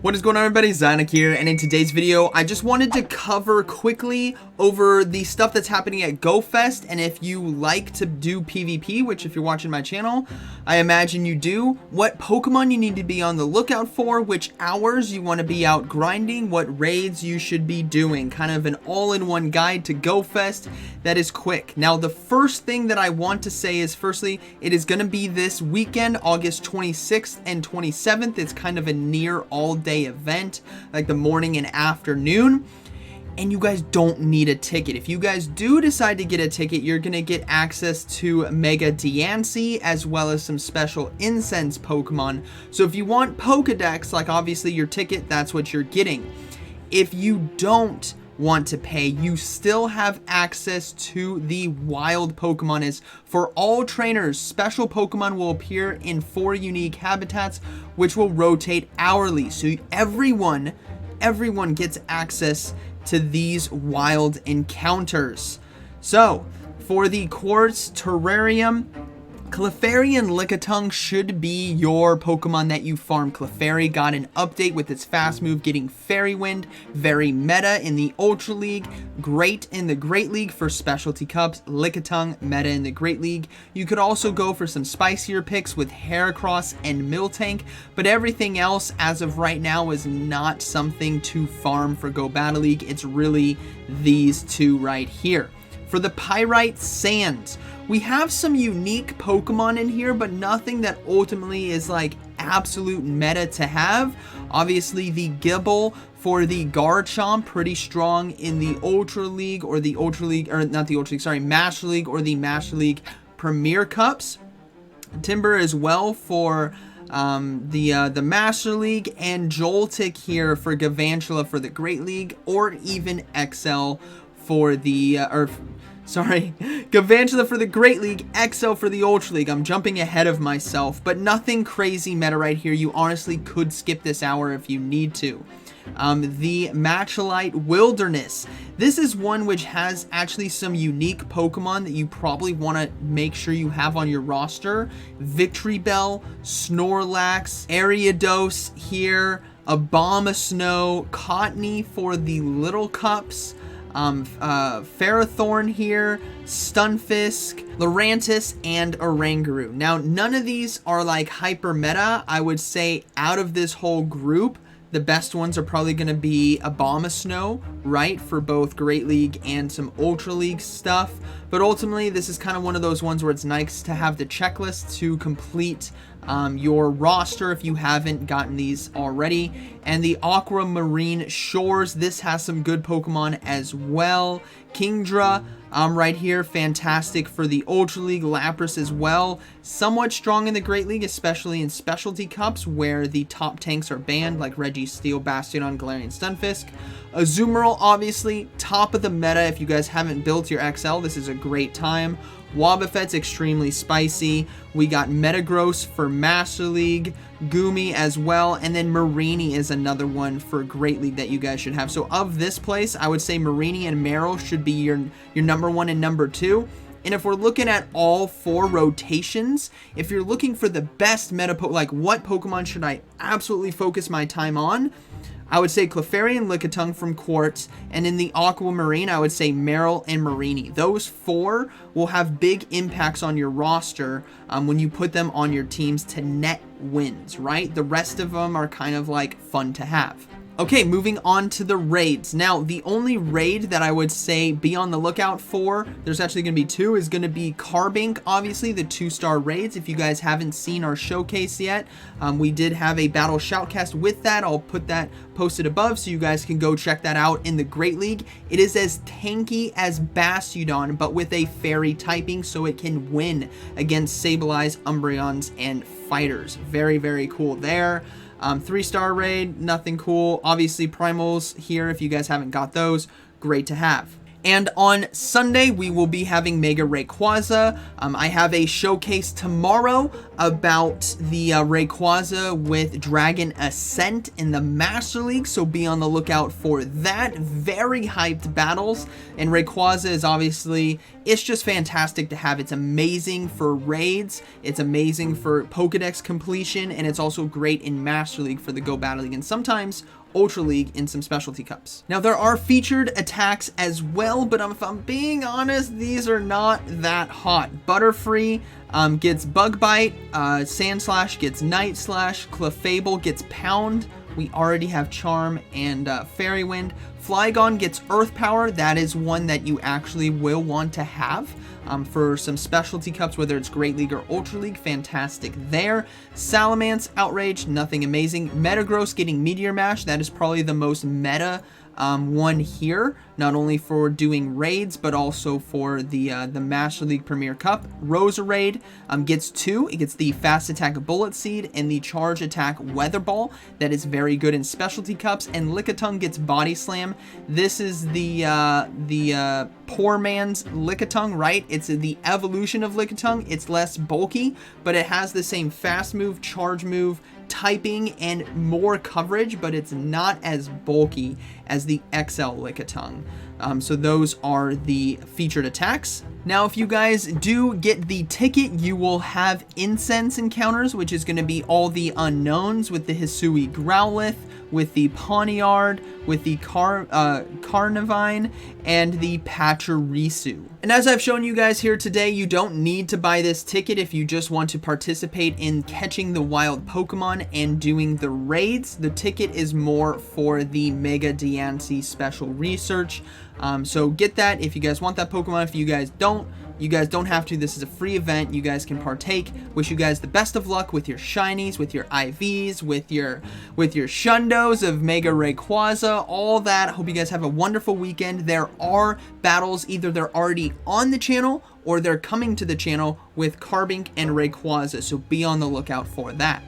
What is going on, everybody? ZyoniK here, and in today's video I just wanted to cover quickly over the stuff that's happening at GoFest. And if you like to do PvP, which if you're watching my channel I imagine you do, what Pokemon you need to be on the lookout for, which hours you want to be out grinding, what raids you should be doing, kind of an all-in-one guide to GoFest that is quick. Now the first thing that I want to say is, firstly, it is going to be this weekend, August 26th and 27th. It's kind of a near all-day event, like the morning and afternoon, and you guys don't need a ticket. If you guys do decide to get a ticket, you're gonna get access to Mega Diancie as well as some special Incense Pokemon. So if you want Pokedex, like obviously your ticket, that's what you're getting. If you don't want to pay, you still have access to the wild Pokemon. As for all trainers, special Pokemon will appear in 4 unique habitats which will rotate hourly, so everyone gets access to these wild encounters. So for the Quartz Terrarium, Clefairy and Lickitung should be your Pokemon that you farm. Clefairy got an update with its fast move getting Fairy Wind, very meta in the Ultra League, great in the Great League for Specialty Cups. Lickitung, meta in the Great League. You could also go for some spicier picks with Heracross and Miltank, but everything else as of right now is not something to farm for Go Battle League. It's really these two right here. For the Pyrite Sands, we have some unique Pokemon in here, but nothing that ultimately is like absolute meta to have. Obviously the Gible for the Garchomp, pretty strong in the Ultra League or the Ultra League, or not the Ultra League, sorry, Master League or the Master League Premier Cups. Timber as well for the Master League, and Joltik here for Galvantula for the Great League, or even XL for the, Galvantula for the Great League, XL for the Ultra League. I'm jumping ahead of myself, but nothing crazy meta right here. You honestly could skip this hour if you need to. The Matchalite Wilderness. This is one which has actually some unique Pokemon that you probably want to make sure you have on your roster. Victreebel, Snorlax, Ariados here, Abomasnow, Cottony for the Little Cups, Ferrothorn here, Stunfisk, Lurantis, and Oranguru. Now, none of these are like hyper meta. I would say out of this whole group, the best ones are probably going to be Abomasnow, right, for both Great League and some Ultra League stuff. But ultimately, this is kind of one of those ones where it's nice to have the checklist to complete your roster if you haven't gotten these already. And the Aquamarine Shores, this has some good Pokemon as well. Kingdra, right here, fantastic for the Ultra League. Lapras as well, somewhat strong in the Great League, especially in Specialty Cups where the top tanks are banned, like Registeel, Bastiodon, Galarian, Stunfisk. Azumarill, obviously, top of the meta. If you guys haven't built your XL, this is a great time. Wobbuffet's extremely spicy. We got Metagross for Master League, Goomy as well, and then Marini is another one for Great League that you guys should have. So of this place, I would say Marini and Marill should be your number 1 and number 2. And if we're looking at all 4 rotations, if you're looking for the best meta, like what Pokemon should I absolutely focus my time on, I would say Clefairy and Lickitung from Quartz, and in the Aquamarine, I would say Marill and Marini. Those 4 will have big impacts on your roster when you put them on your teams to net wins, right? The rest of them are kind of like fun to have. Okay, moving on to the raids. Now, the only raid that I would say be on the lookout for, there's actually going to be 2, is going to be Carbink, obviously, the 2-star raids. If you guys haven't seen our showcase yet, we did have a battle shoutcast with that. I'll put that posted above so you guys can go check that out in the Great League. It is as tanky as Bastiodon, but with a fairy typing, so it can win against Sableyes, Umbreons, and Fighters. Very, very cool there. 3-star raid, nothing cool. Obviously, Primals here, if you guys haven't got those, great to have. And on Sunday, we will be having Mega Rayquaza. I have a showcase tomorrow about the Rayquaza with Dragon Ascent in the Master League, so be on the lookout for that. Very hyped battles, and Rayquaza is obviously, it's just fantastic to have. It's amazing for raids, it's amazing for Pokedex completion, and it's also great in Master League for the Go Battle League, and sometimes Ultra League in some specialty cups. Now there are featured attacks as well, but if I'm being honest, these are not that hot. Butterfree gets Bug Bite, Sandslash gets Night Slash, Clefable gets Pound. We already have Charm and Fairy Wind. Flygon gets Earth Power. That is one that you actually will want to have for some specialty cups, whether it's Great League or Ultra League. Fantastic there. Salamence, Outrage, nothing amazing. Metagross getting Meteor Mash. That is probably the most meta one here, not only for doing raids, but also for the Master League Premier Cup. Roserade gets 2. It gets the Fast Attack Bullet Seed and the Charge Attack Weather Ball. That is very good in specialty cups. And Lickitung gets Body Slam. This is the poor man's Lickitung, right? It's the evolution of Lickitung. It's less bulky, but it has the same fast move, charge move, typing, and more coverage, but it's not as bulky as the XL Lickitung. So those are the featured attacks. Now, if you guys do get the ticket, you will have Incense Encounters, which is going to be all the unknowns with the Hisui Growlithe, with the Pawniard, with the Carnivine, and the Pachirisu. And as I've shown you guys here today, you don't need to buy this ticket if you just want to participate in catching the wild Pokemon and doing the raids. The ticket is more for the Mega Diancie special research. So get that if you guys want that Pokemon. If you guys don't have to. This is a free event. You guys can partake. Wish you guys the best of luck with your shinies, with your IVs, with your Shundos of Mega Rayquaza, all that. Hope you guys have a wonderful weekend. There are battles, either they're already on the channel or they're coming to the channel with Carbink and Rayquaza, so be on the lookout for that.